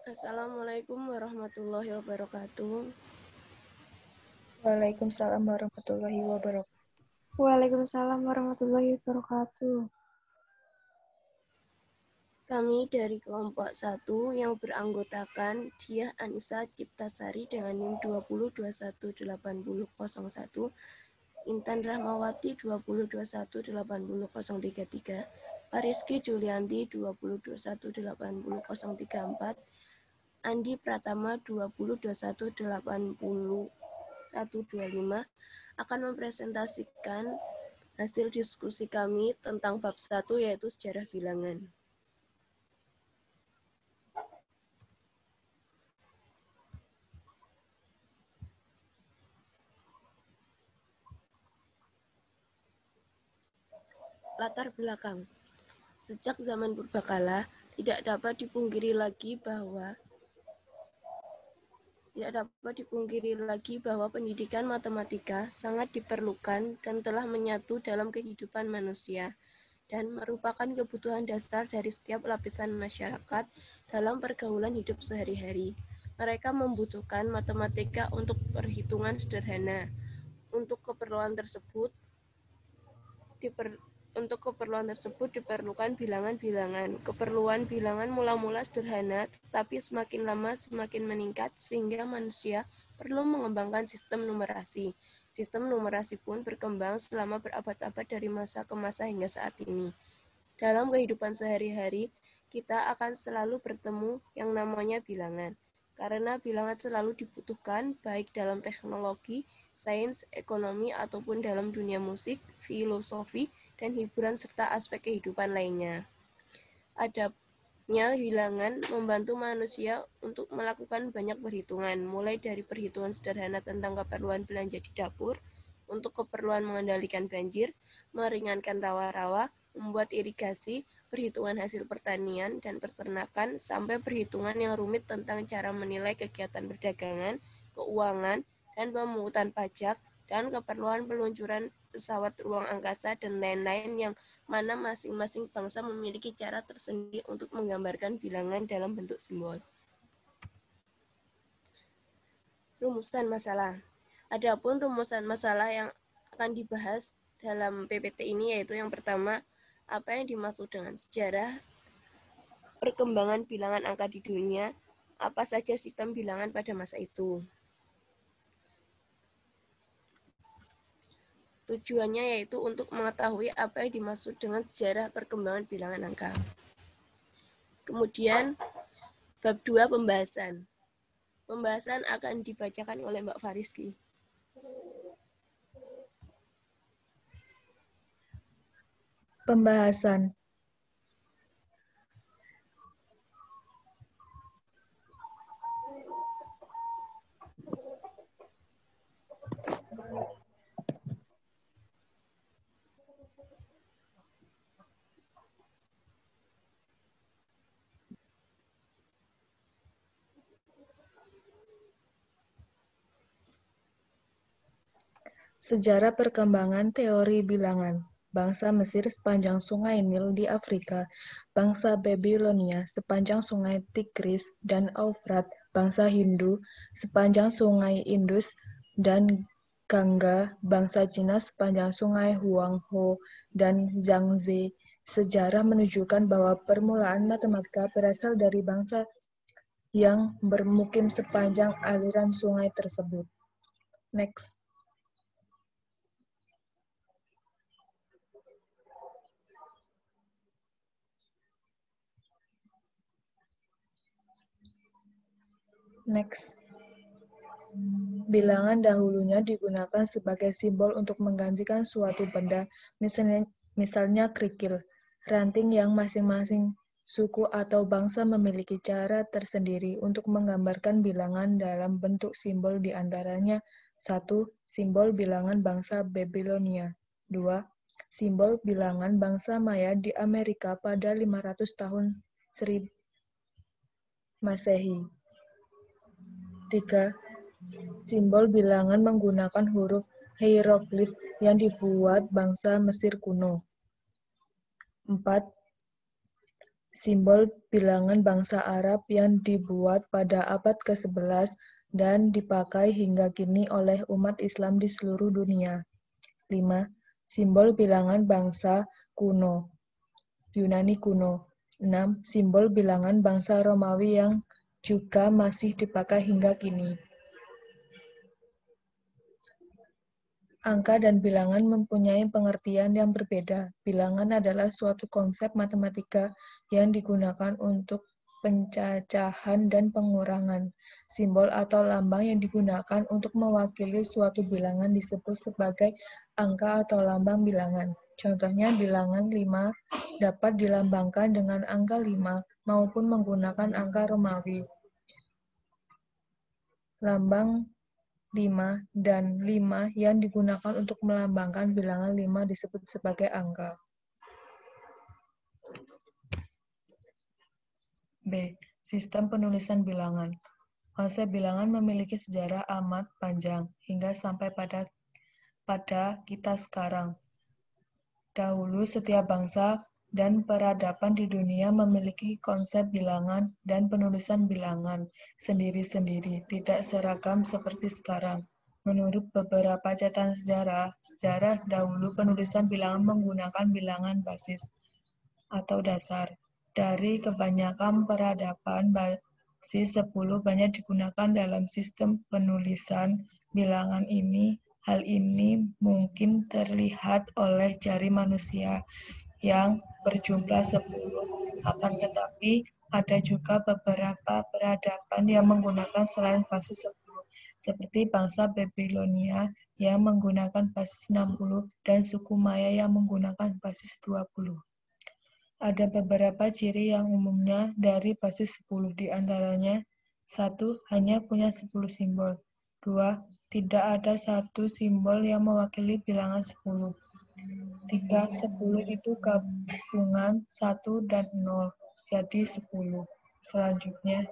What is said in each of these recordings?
Assalamualaikum warahmatullahi wabarakatuh. Waalaikumsalam warahmatullahi wabarakatuh. Waalaikumsalam warahmatullahi wabarakatuh. Kami dari kelompok 1 yang beranggotakan Diah Anissa Ciptasari dengan NIM 20218001, Intan Rahmawati 20218033, Pariski Julianti 20218034, Andi Pratama 20218025 akan mempresentasikan hasil diskusi kami tentang bab 1 yaitu sejarah bilangan. Latar belakang. Sejak zaman purbakala, tidak dapat dipungkiri lagi bahwa pendidikan matematika sangat diperlukan dan telah menyatu dalam kehidupan manusia dan merupakan kebutuhan dasar dari setiap lapisan masyarakat dalam pergaulan hidup sehari-hari. Mereka membutuhkan matematika untuk perhitungan sederhana. Untuk keperluan tersebut diperlukan bilangan-bilangan. Keperluan bilangan mula-mula sederhana, tetapi semakin lama semakin meningkat sehingga manusia perlu mengembangkan sistem numerasi. Sistem numerasi pun berkembang selama berabad-abad dari masa ke masa hingga saat ini. Dalam kehidupan sehari-hari, kita akan selalu bertemu yang namanya bilangan. Karena bilangan selalu dibutuhkan baik dalam teknologi, sains, ekonomi, ataupun dalam dunia musik, filosofi, dan hiburan serta aspek kehidupan lainnya. Adanya bilangan membantu manusia untuk melakukan banyak perhitungan, mulai dari perhitungan sederhana tentang keperluan belanja di dapur, untuk keperluan mengendalikan banjir, meringankan rawa-rawa, membuat irigasi, perhitungan hasil pertanian dan peternakan, sampai perhitungan yang rumit tentang cara menilai kegiatan perdagangan, keuangan, dan pemungutan pajak, dan keperluan peluncuran pesawat ruang angkasa, dan lain-lain yang mana masing-masing bangsa memiliki cara tersendiri untuk menggambarkan bilangan dalam bentuk simbol. Rumusan masalah. Adapun rumusan masalah yang akan dibahas dalam PPT ini yaitu yang pertama, apa yang dimaksud dengan sejarah perkembangan bilangan angka di dunia, apa saja sistem bilangan pada masa itu. Tujuannya yaitu untuk mengetahui apa yang dimaksud dengan sejarah perkembangan bilangan angka. Kemudian, bab 2 pembahasan. Pembahasan akan dibacakan oleh Mbak Fariski. Pembahasan. Sejarah perkembangan teori bilangan. Bangsa Mesir sepanjang sungai Nil di Afrika, bangsa Babilonia sepanjang sungai Tigris dan Eufrat, bangsa Hindu sepanjang sungai Indus dan Gangga, bangsa Cina sepanjang sungai Huanghe dan Yangtze. Sejarah menunjukkan bahwa permulaan matematika berasal dari bangsa yang bermukim sepanjang aliran sungai tersebut. Next. Bilangan dahulunya digunakan sebagai simbol untuk menggantikan suatu benda, misalnya kerikil, ranting yang masing-masing suku atau bangsa memiliki cara tersendiri untuk menggambarkan bilangan dalam bentuk simbol di antaranya 1. Simbol bilangan bangsa Babilonia. 2. Simbol bilangan bangsa Maya di Amerika pada 500 tahun 1000 Masehi. 3. Simbol bilangan menggunakan huruf hieroglif yang dibuat bangsa Mesir kuno. 4. simbol bilangan bangsa Arab yang dibuat pada abad ke-11 dan dipakai hingga kini oleh umat Islam di seluruh dunia. 5. Simbol bilangan bangsa kuno, Yunani kuno. 6. Simbol bilangan bangsa Romawi yang juga masih dipakai hingga kini. Angka dan bilangan mempunyai pengertian yang berbeda. Bilangan adalah suatu konsep matematika yang digunakan untuk pencacahan dan pengurangan. Simbol atau lambang yang digunakan untuk mewakili suatu bilangan disebut sebagai angka atau lambang bilangan. Contohnya bilangan 5 dapat dilambangkan dengan angka 5 maupun menggunakan angka Romawi. Lambang 5 dan 5 yang digunakan untuk melambangkan bilangan 5 disebut sebagai angka. B. Sistem penulisan bilangan. Konsep bilangan memiliki sejarah amat panjang hingga sampai pada kita sekarang. Dahulu setiap bangsa dan peradaban di dunia memiliki konsep bilangan dan penulisan bilangan sendiri-sendiri, tidak seragam seperti sekarang. Menurut beberapa catatan sejarah dahulu penulisan bilangan menggunakan bilangan basis atau dasar. Dari kebanyakan peradaban, basis 10 banyak digunakan dalam sistem penulisan bilangan ini. Hal ini mungkin terlihat oleh jari manusia yang berjumlah 10. Akan tetapi, ada juga beberapa peradaban yang menggunakan selain basis 10, seperti bangsa Babilonia yang menggunakan basis 60 dan suku Maya yang menggunakan basis 20. Ada beberapa ciri yang umumnya dari basis 10, di antaranya 1. Hanya punya 10 simbol. 2. Tidak ada satu simbol yang mewakili bilangan 10. 3. 10 itu gabungan 1 dan 0, jadi 10. Selanjutnya,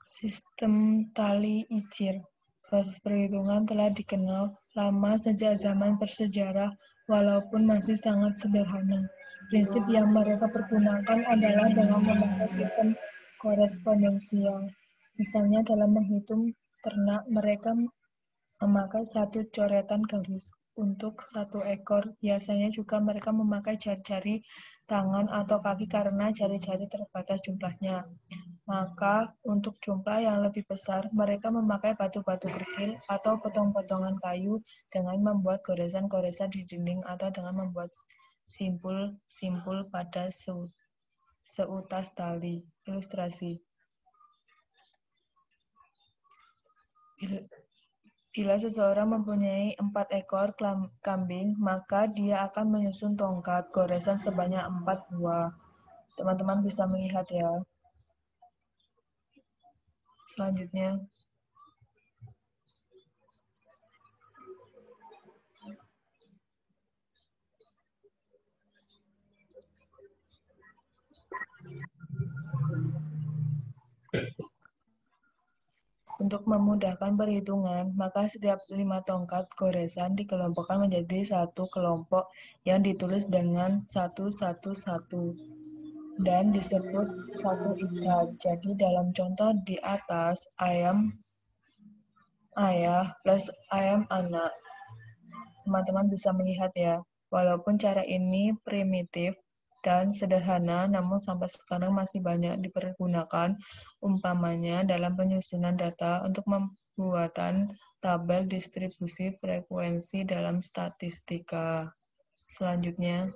sistem tali icir. Proses perhitungan telah dikenal lama sejak zaman prasejarah, walaupun masih sangat sederhana. Prinsip yang mereka pergunakan adalah dengan memakai sistem korespondensial. Misalnya dalam menghitung ternak, mereka memakai satu coretan garis. Untuk satu ekor, biasanya juga mereka memakai jari-jari tangan atau kaki karena jari-jari terbatas jumlahnya. Maka, untuk jumlah yang lebih besar, mereka memakai batu-batu kerikil atau potong-potongan kayu dengan membuat goresan-goresan di dinding atau dengan membuat simpul-simpul pada seutas tali. Ilustrasi. Bila seseorang mempunyai 4 ekor kambing, maka dia akan menyusun tongkat goresan sebanyak 4 buah. Teman-teman bisa melihat ya. Selanjutnya, untuk memudahkan perhitungan, maka setiap 5 tongkat goresan dikelompokkan menjadi satu kelompok yang ditulis dengan 111 dan disebut satu ikat. Jadi dalam contoh di atas, ayam ayah plus ayam anak. Teman-teman bisa melihat ya, walaupun cara ini primitif dan sederhana, namun sampai sekarang masih banyak dipergunakan, umpamanya dalam penyusunan data untuk pembuatan tabel distribusi frekuensi dalam statistika. Selanjutnya,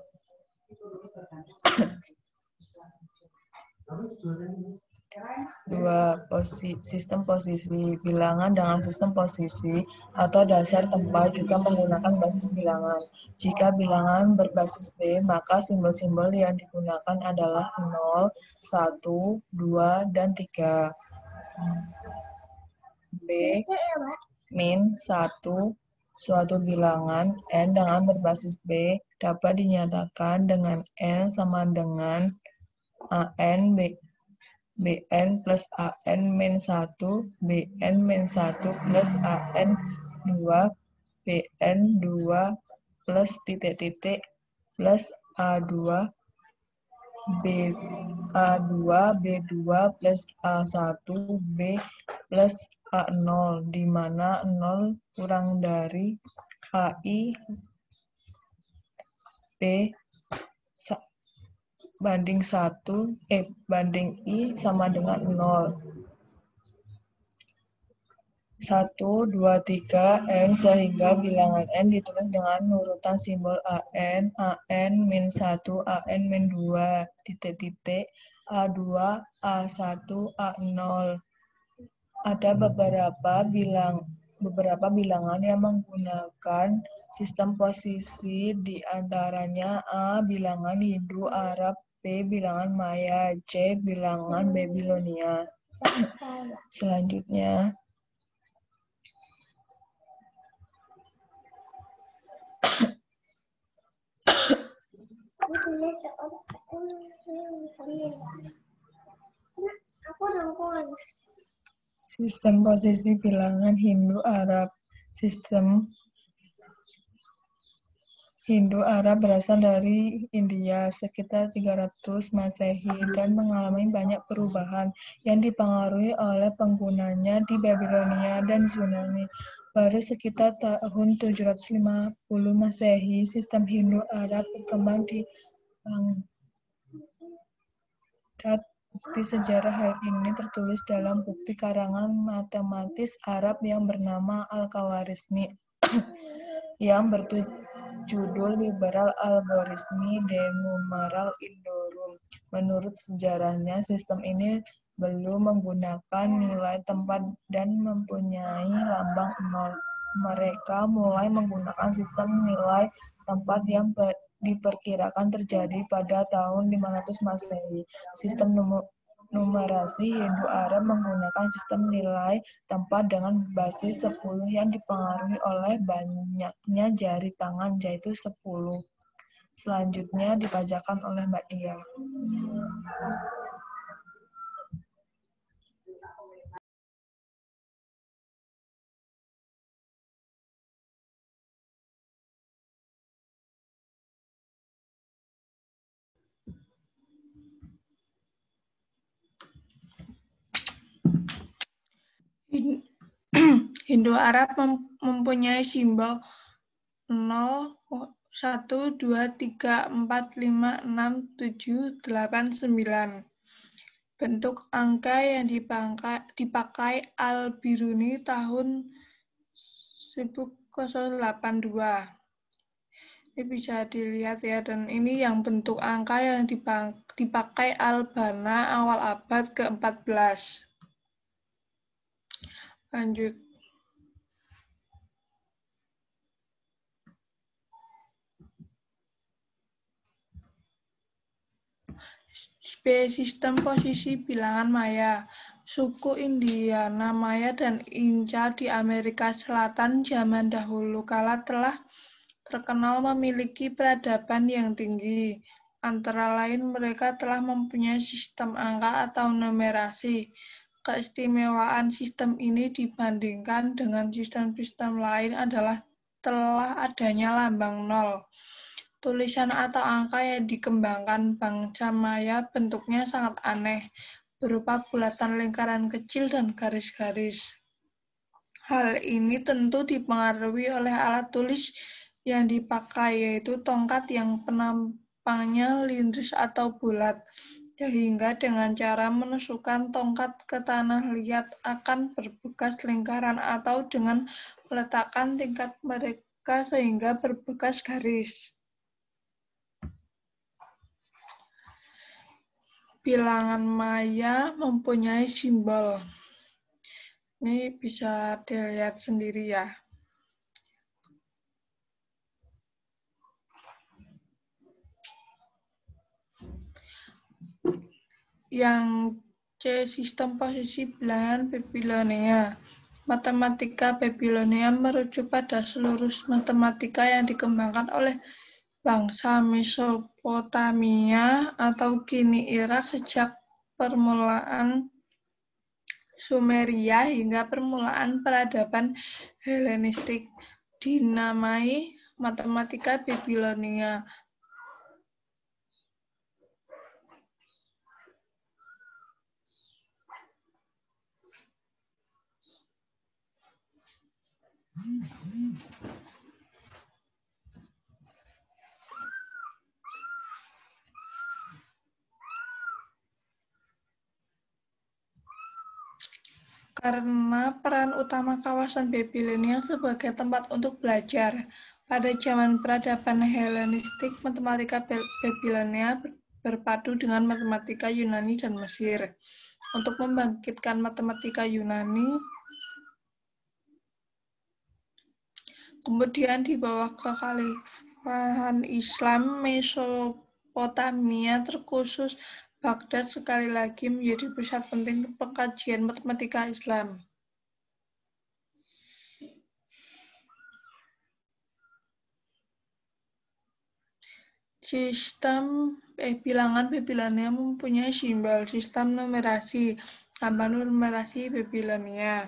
sistem posisi. Bilangan dengan sistem posisi atau dasar tempat juga menggunakan basis bilangan. Jika bilangan berbasis B, maka simbol-simbol yang digunakan adalah 0, 1, 2, dan 3. B, min 1, suatu bilangan n dengan berbasis B dapat dinyatakan dengan n sama dengan an Bn plus An min 1, Bn min 1 plus An 2, Bn 2 plus titik-titik plus A2, A2, B2 plus A1, B plus A0, di mana 0 kurang dari AI B banding 1, banding I sama dengan 0. 1, 2, 3, N, sehingga bilangan N ditulis dengan urutan simbol AN, AN min 1, AN min 2, titik-titik, A2, A1, A0. Ada beberapa bilangan yang menggunakan sistem posisi, di antaranya A bilangan Hindu Arab, B bilangan Maya, C bilangan Babilonia. Selanjutnya, sistem posisi bilangan Hindu Arab. Sistem Hindu Arab berasal dari India sekitar 300 Masehi dan mengalami banyak perubahan yang dipengaruhi oleh penggunanya di Babilonia dan Yunani. Baru sekitar tahun 750 Masehi, sistem Hindu Arab berkembang di Baghdad. Bukti sejarah hal ini tertulis dalam bukti karangan matematis Arab yang bernama Al-Khawarizmi yang berjudul Liberal Algorithm de Numeral Indorum. Menurut sejarahnya, sistem ini belum menggunakan nilai tempat dan mempunyai lambang 0. Mereka mulai menggunakan sistem nilai tempat yang diperkirakan terjadi pada tahun 500 Masehi. Sistem numerasi Hindu Arab menggunakan sistem nilai tempat dengan basis 10 yang dipengaruhi oleh banyaknya jari tangan, yaitu 10. Selanjutnya dibacakan oleh Mbak Dia. Hindu Arab mempunyai simbol 0, 1, 2, 3, 4, 5, 6, 7, 8, 9. Bentuk angka yang dipakai Al-Biruni tahun 1082. Ini bisa dilihat ya, dan ini yang bentuk angka yang dipakai Al-Banna awal abad ke-14. Lanjut. Sistem posisi bilangan Maya. Suku Indiana Maya dan Inca di Amerika Selatan zaman dahulu kala telah terkenal memiliki peradaban yang tinggi. Antara lain mereka telah mempunyai sistem angka atau numerasi. Keistimewaan sistem ini dibandingkan dengan sistem-sistem lain adalah telah adanya lambang 0. Tulisan atau angka yang dikembangkan bangsa Maya bentuknya sangat aneh, berupa bulatan lingkaran kecil dan garis-garis. Hal ini tentu dipengaruhi oleh alat tulis yang dipakai, yaitu tongkat yang penampangnya lurus atau bulat, sehingga dengan cara menusukkan tongkat ke tanah liat akan berbekas lingkaran atau dengan meletakkan tingkat mereka sehingga berbekas garis. Bilangan Maya mempunyai simbol. Ini bisa dilihat sendiri ya. Yang C, sistem posisi bilangan Babilonia. Matematika Babilonia merujuk pada seluruh matematika yang dikembangkan oleh bangsa Mesopotamia atau kini Irak sejak permulaan Sumeria hingga permulaan peradaban Helenistik dinamai matematika Babilonia. Karena peran utama kawasan Babilonia sebagai tempat untuk belajar, pada zaman peradaban Helenistik, matematika Babilonia berpadu dengan matematika Yunani dan Mesir. Untuk membangkitkan matematika Yunani, kemudian di bawah kekhalifahan Islam, Mesopotamia terkhusus Baghdad sekali lagi menjadi pusat penting pengkajian matematika Islam. Sistem bilangan Babilonia mempunyai simbol sistem numerasi. Lambang numerasi Babilonia.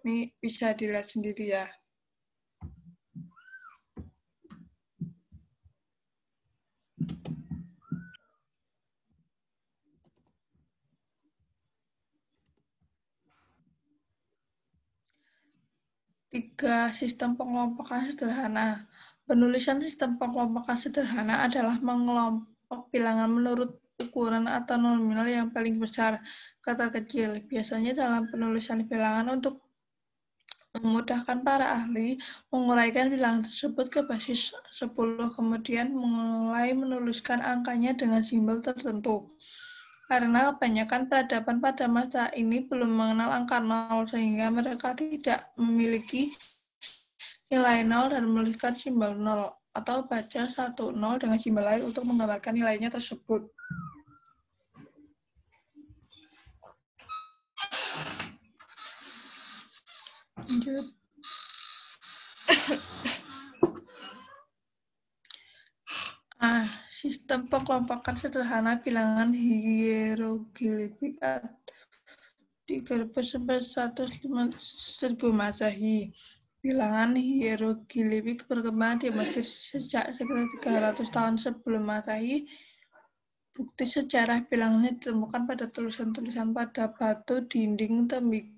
Ini bisa dilihat sendiri ya. Tiga sistem pengelompokan sederhana. Penulisan sistem pengelompokan sederhana adalah mengelompok bilangan menurut ukuran atau nominal yang paling besar ke terkecil. Biasanya dalam penulisan bilangan untuk memudahkan para ahli menguraikan bilangan tersebut ke basis 10, kemudian mulai menuliskan angkanya dengan simbol tertentu. Karena kebanyakan peradaban pada masa ini belum mengenal angka 0, sehingga mereka tidak memiliki nilai 0 dan menuliskan simbol 0, atau baca 1, 0 dengan simbol lain untuk menggambarkan nilainya tersebut. Lanjut. Sistem pengelompokan sederhana bilangan hieroglifik 1300 Masehi. Bilangan hieroglifik berkembang di Mesir sejak sekitar 300 tahun sebelum Masehi. Bukti sejarah bilangannya ditemukan pada tulisan-tulisan pada batu dinding tembikar.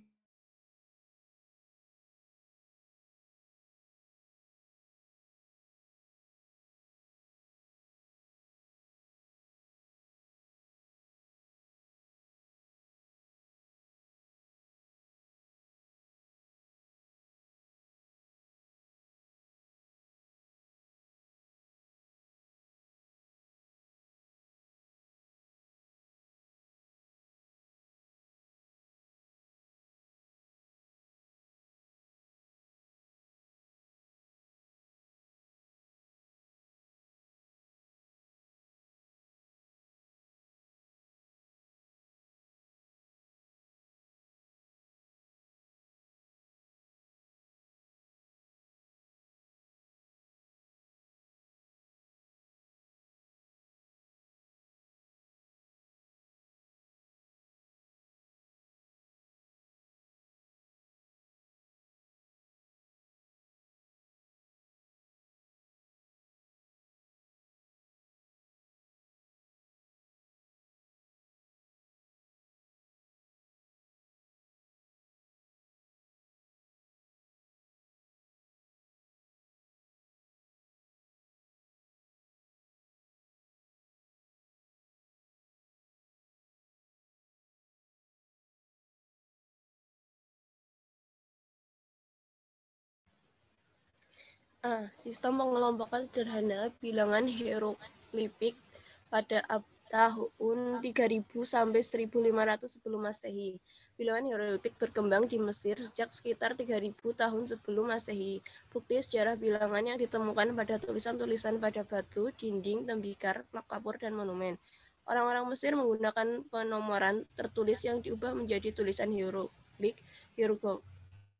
Sistem pengelompokan sederhana bilangan hieroglifik pada tahun 3000 sampai 1500 sebelum Masehi. Bilangan hieroglifik berkembang di Mesir sejak sekitar 3000 tahun sebelum Masehi. Bukti sejarah bilangan yang ditemukan pada tulisan-tulisan pada batu, dinding, tembikar, plak kapur, dan monumen. Orang-orang Mesir menggunakan penomoran tertulis yang diubah menjadi tulisan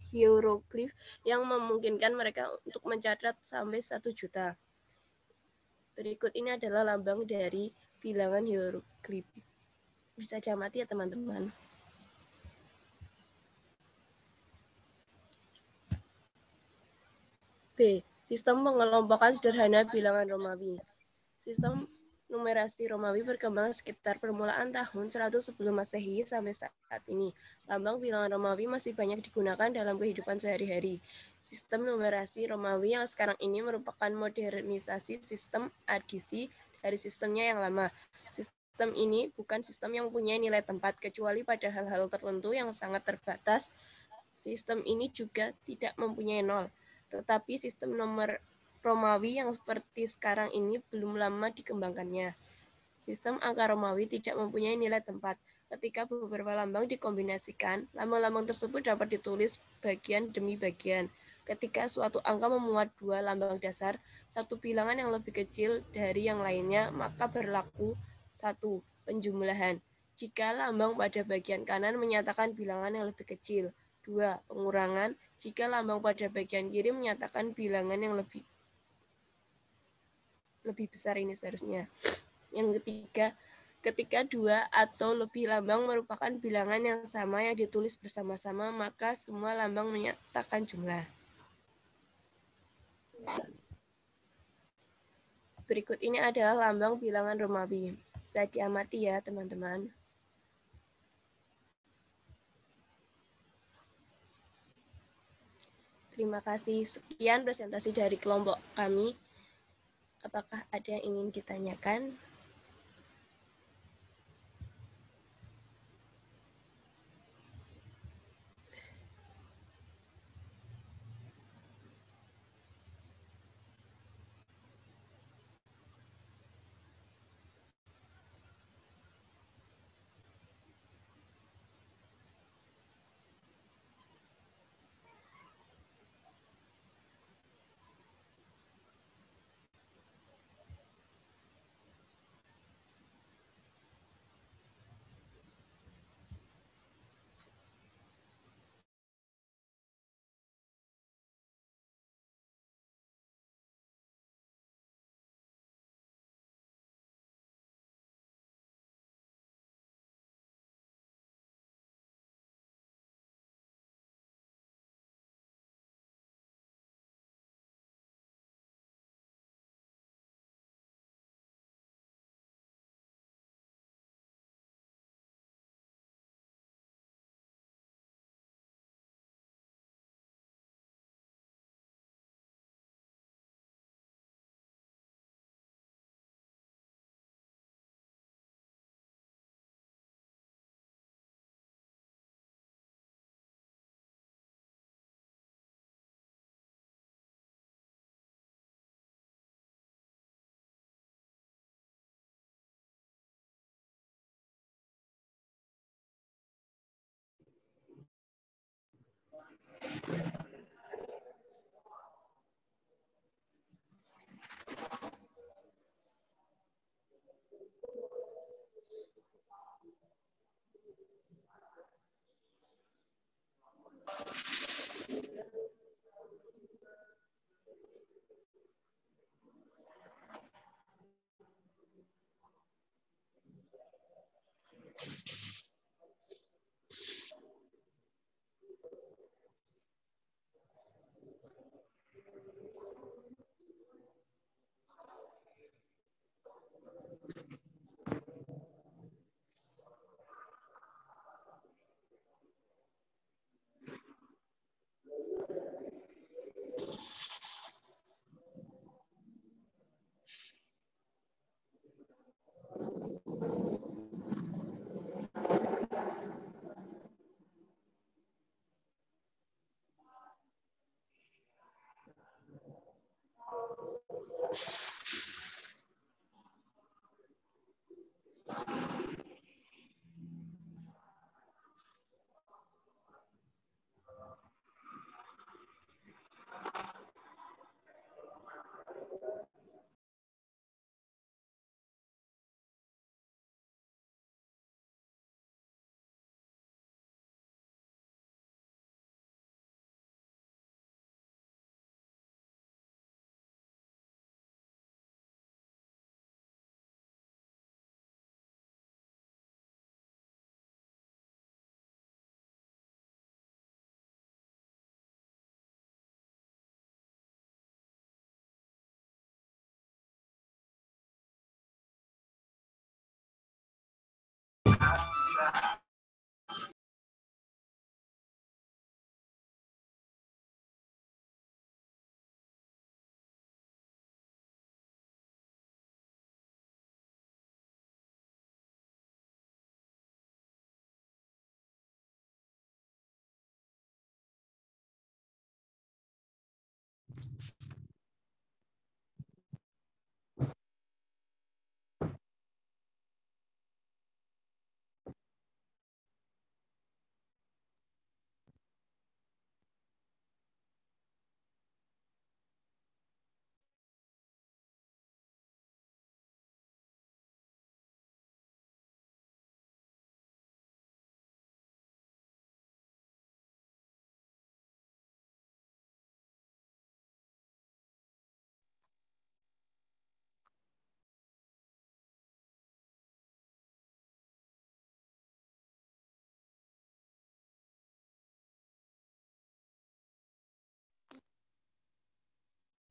hieroglif yang memungkinkan mereka untuk mencatat sampai 1 juta. Berikut ini adalah lambang dari bilangan hieroglifik. Bisa diamati ya teman-teman. B. Sistem pengelompokan sederhana bilangan Romawi. Sistem numerasi Romawi berkembang sekitar permulaan tahun 100 sebelum Masehi sampai saat ini. Lambang bilangan Romawi masih banyak digunakan dalam kehidupan sehari-hari. Sistem numerasi Romawi yang sekarang ini merupakan modernisasi sistem adisi dari sistemnya yang lama. Sistem ini bukan sistem yang punya nilai tempat, kecuali pada hal-hal tertentu yang sangat terbatas. Sistem ini juga tidak mempunyai nol, tetapi sistem nomor Romawi yang seperti sekarang ini belum lama dikembangkannya. Sistem angka Romawi tidak mempunyai nilai tempat. Ketika beberapa lambang dikombinasikan, lambang-lambang tersebut dapat ditulis bagian demi bagian. Ketika suatu angka memuat dua lambang dasar, satu bilangan yang lebih kecil dari yang lainnya, maka berlaku satu penjumlahan. Jika lambang pada bagian kanan menyatakan bilangan yang lebih kecil. 2. Pengurangan. Jika lambang pada bagian kiri menyatakan bilangan yang lebih besar ini seharusnya. Yang ketiga, ketika dua atau lebih lambang merupakan bilangan yang sama yang ditulis bersama-sama, maka semua lambang menyatakan jumlah. Berikut ini adalah lambang bilangan Romawi. Bisa diamati ya, teman-teman. Terima kasih. Sekian presentasi dari kelompok kami. Apakah ada yang ingin ditanyakan?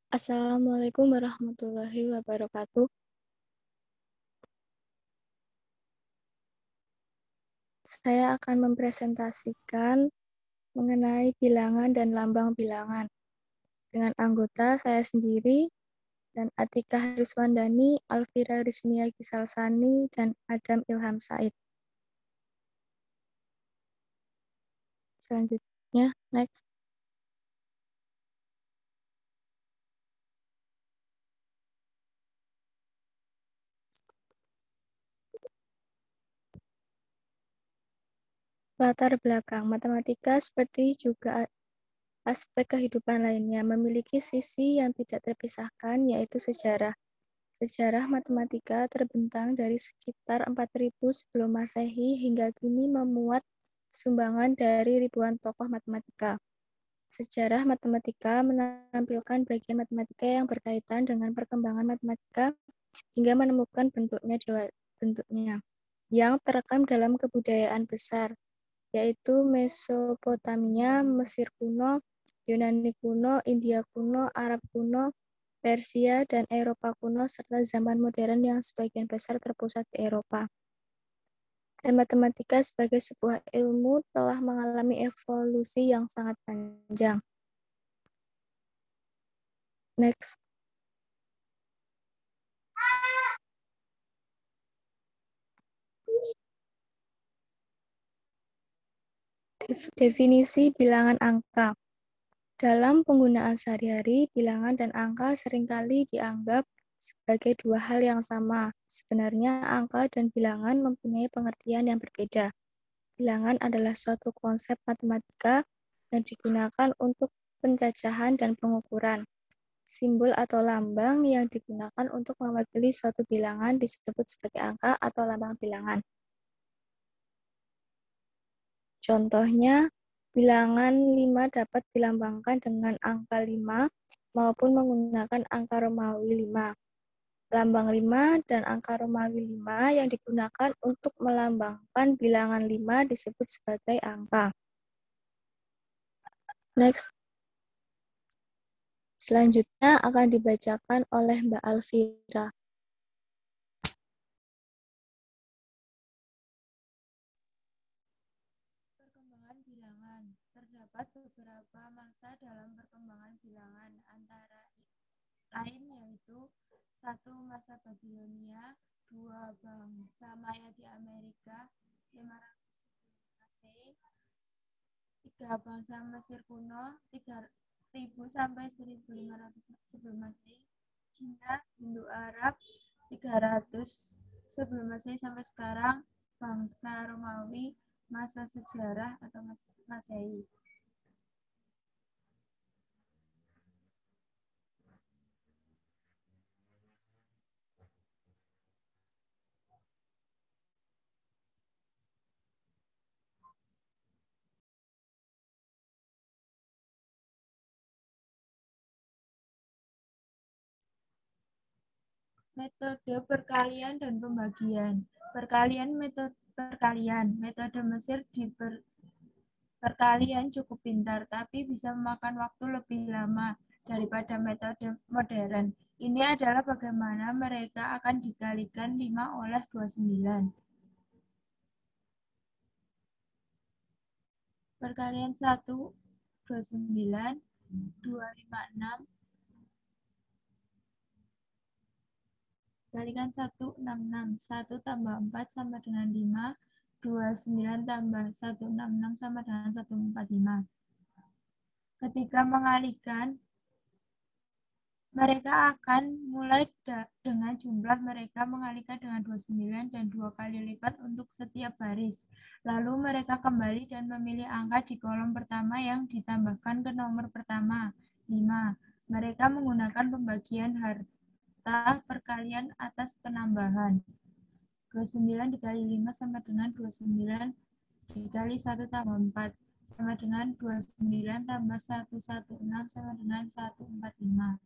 Assalamualaikum warahmatullahi wabarakatuh. Saya akan mempresentasikan mengenai bilangan dan lambang bilangan dengan anggota saya sendiri dan Atika Hariswandani, Alfira Riznia Gisalsani, dan Adam Ilham Said. Selanjutnya, next. Latar belakang matematika seperti juga aspek kehidupan lainnya memiliki sisi yang tidak terpisahkan, yaitu sejarah. Sejarah matematika terbentang dari sekitar 4000 sebelum Masehi hingga kini memuat sumbangan dari ribuan tokoh matematika. Sejarah matematika menampilkan bagian matematika yang berkaitan dengan perkembangan matematika hingga menemukan bentuknya yang terekam dalam kebudayaan besar, yaitu Mesopotamia, Mesir kuno, Yunani kuno, India kuno, Arab kuno, Persia, dan Eropa kuno, serta zaman modern yang sebagian besar terpusat di Eropa. Matematika sebagai sebuah ilmu telah mengalami evolusi yang sangat panjang. Next. Definisi bilangan angka. Dalam penggunaan sehari-hari, bilangan dan angka seringkali dianggap sebagai dua hal yang sama. Sebenarnya, angka dan bilangan mempunyai pengertian yang berbeda. Bilangan adalah suatu konsep matematika yang digunakan untuk pencacahan dan pengukuran. Simbol atau lambang yang digunakan untuk mewakili suatu bilangan disebut sebagai angka atau lambang bilangan. Contohnya, bilangan 5 dapat dilambangkan dengan angka 5 maupun menggunakan angka Romawi 5. Lambang 5 dan angka Romawi 5 yang digunakan untuk melambangkan bilangan 5 disebut sebagai angka. Next. Selanjutnya akan dibacakan oleh Mbak Alfira. Perkembangan bilangan. Terdapat beberapa masa dalam perkembangan bilangan, antara lain yaitu 1. Masa Babilonia, 2. Bangsa Maya di Amerika 500 sebelum Masehi, 3. Bangsa Mesir kuno 3000 sampai 1500 sebelum Masehi, Cina, Indo-Arab 300 sebelum Masehi sampai sekarang, bangsa Romawi masa sejarah atau Masehi. Metode perkalian dan pembagian. Metode Mesir di perkalian cukup pintar, tapi bisa memakan waktu lebih lama daripada metode modern. Ini adalah bagaimana mereka akan dikalikan 5 oleh 29. Perkalian 1, 29, 256, kalikan 166, 1 tambah 4 sama dengan 5, 29 tambah 166 sama dengan 145. Ketika mengalikan, mereka akan mulai dengan jumlah mereka mengalikan dengan 29 dan 2 kali lipat untuk setiap baris. Lalu mereka kembali dan memilih angka di kolom pertama yang ditambahkan ke nomor pertama, 5. Mereka menggunakan pembagian harta perkalian atas penambahan. 29 dikali 5 sama dengan 29 dikali 1 tambah 4 sama dengan 29 tambah 116 sama dengan 145.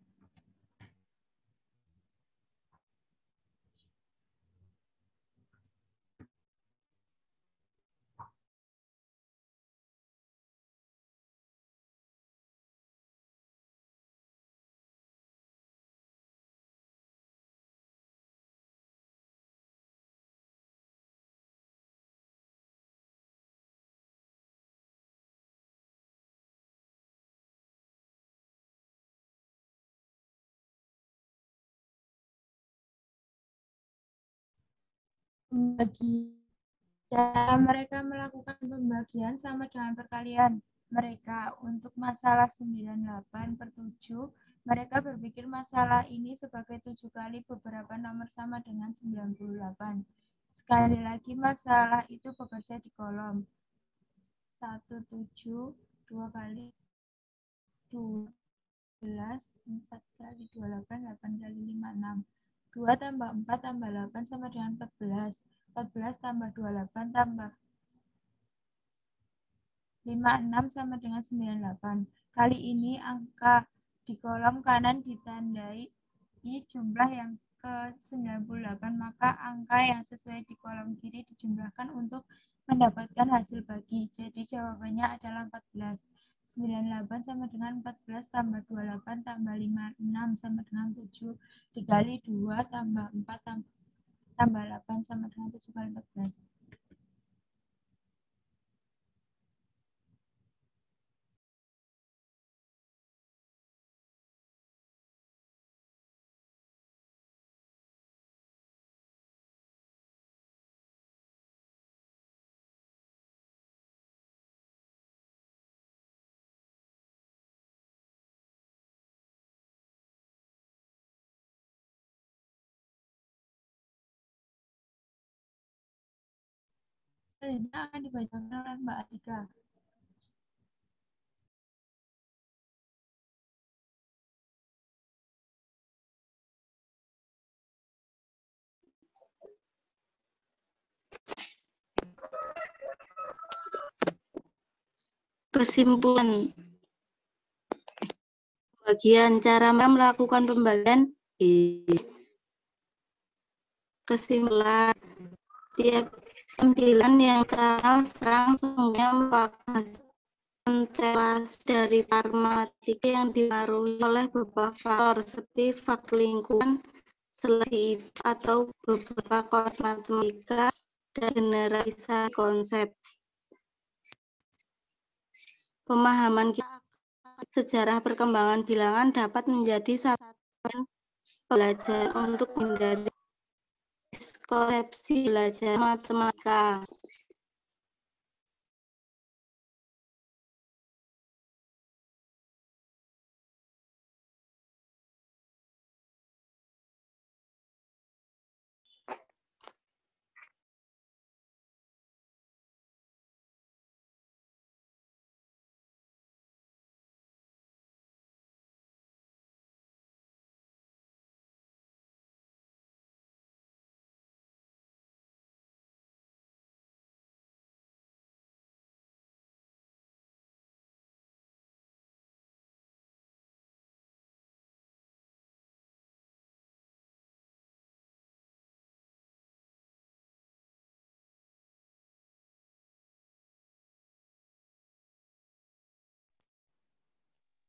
Cara mereka melakukan pembagian sama dengan perkalian mereka. Untuk masalah 98/7, mereka berpikir masalah ini sebagai 7 kali beberapa nomor sama dengan 98. Sekali lagi, masalah itu bekerja di kolom 17, 2 kali 12, 4 kali 28, 8 kali 5, 6. 2 tambah 4 tambah 8 sama dengan 14. 14 tambah 28 tambah 56 sama dengan 98. Kali ini angka di kolom kanan ditandai jumlah yang ke-98, maka angka yang sesuai di kolom kiri dijumlahkan untuk mendapatkan hasil bagi. Jadi jawabannya adalah 14. 98 sama dengan 14 tambah 28 tambah 56 sama dengan 7. Dikali 2 tambah 4 tambah 8 sama dengan 7 kali 14. Selanjutnya akan dibacakan oleh Mbak Atika. Kesimpulan bagian cara melakukan pembagian. Kesimpulan, setiap kesimpulan yang langsungnya merupakan konstelasi dari matematika yang dipengaruhi oleh beberapa faktor seperti faktor lingkungan, seleksi atau beberapa konsep matematika dan generalisasi konsep. Pemahaman kita sejarah perkembangan bilangan dapat menjadi salah satu pelajaran untuk menghindari konsepsi belajar matematika.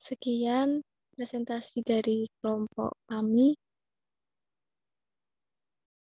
Sekian presentasi dari kelompok kami.